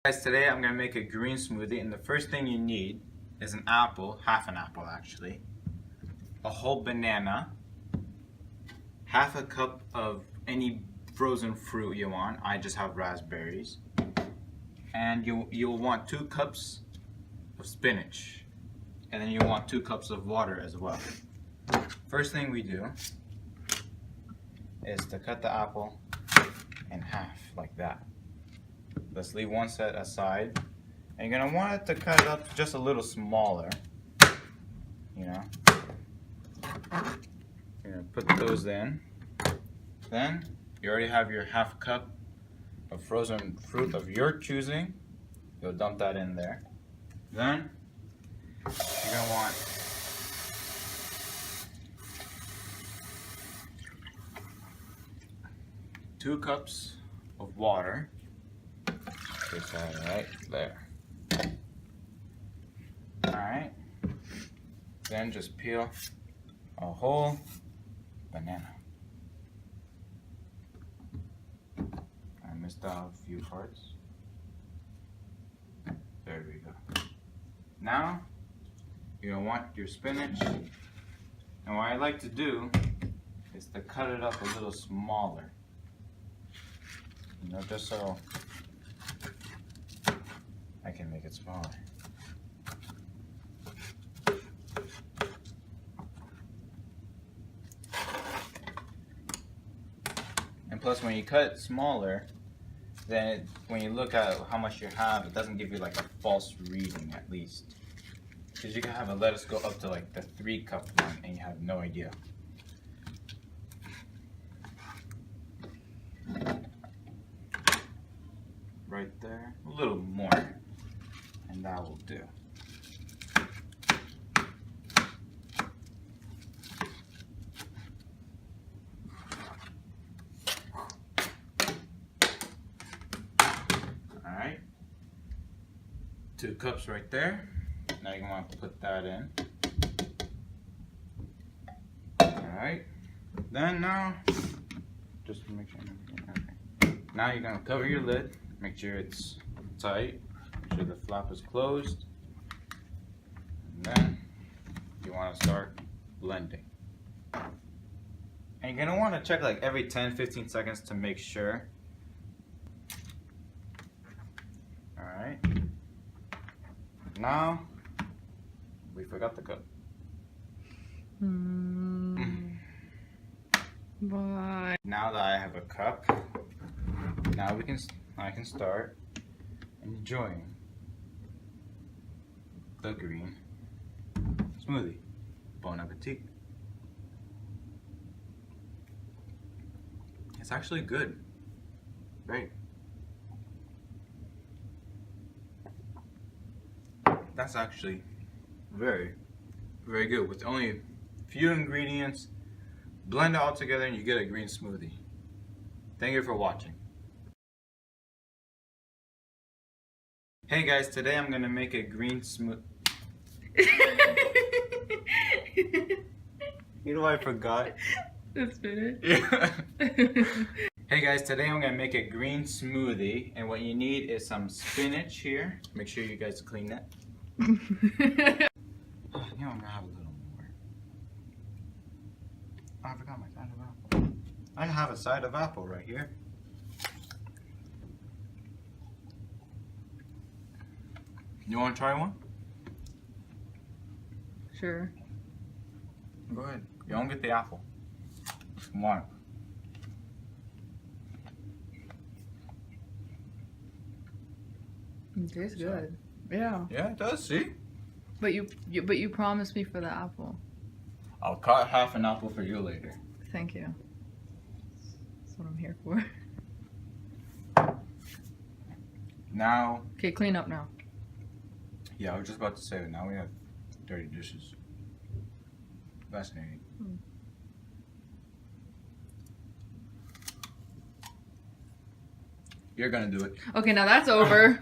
Guys, today I'm going to make a green smoothie, and the first thing you need is an apple, half an apple actually, a whole banana, half a cup of any frozen fruit you want. I just have raspberries. And you'll want 2 cups of spinach. And then you'll want 2 cups of water as well. First thing we do is to cut the apple in half like that. Let's leave one set aside. And you're gonna want it to cut it up just a little smaller. You know. You're gonna put those in. Then you already have your half cup of frozen fruit of your choosing. You'll dump that in there. Then you're gonna want two cups of water. Just right there. Alright. Then just peel a whole banana. I missed out a few parts. There we go. Now, you're going to want your spinach. And what I like to do is to cut it up a little smaller. You know, just so I can make it smaller. And plus, when you cut it smaller, then when you look at how much you have, it doesn't give you like a false reading at least. Because you can have a lettuce go up to like the 3-cup one and you have no idea. Right there, a little more, and that will do. Alright, 2 cups right there. Now you're going to want to put that in. Alright, then now, just to make sure. Okay. Now you're going to cover your lid. Make sure it's tight. Make sure the flap is closed. And then you want to start blending. And you're going to want to check like every 10-15 seconds to make sure. Alright. Now, we forgot the cup. Bye. Now that I have a cup, now I can start enjoying the green smoothie. Bon appetit. It's actually good. Great. That's actually very, very good. With only a few ingredients, blend it all together and you get a green smoothie. Thank you for watching. Hey guys, today I'm gonna make a green smoothie. You know I forgot? The spinach? Yeah. Hey guys, today I'm gonna make a green smoothie, and what you need is some spinach here. Make sure you guys clean that. Oh, you know I'm gonna have a little more. Oh, I forgot my side of apple. I have a side of apple right here. You want to try one? Sure. Go ahead. You don't get the apple. Come on. It tastes good. Yeah. Yeah, it does. See? But you promised me for the apple. I'll cut half an apple for you later. Thank you. That's what I'm here for. Now. Okay, clean up now. Yeah, I was just about to say, now we have dirty dishes. Fascinating. You're gonna do it. Okay, now that's over.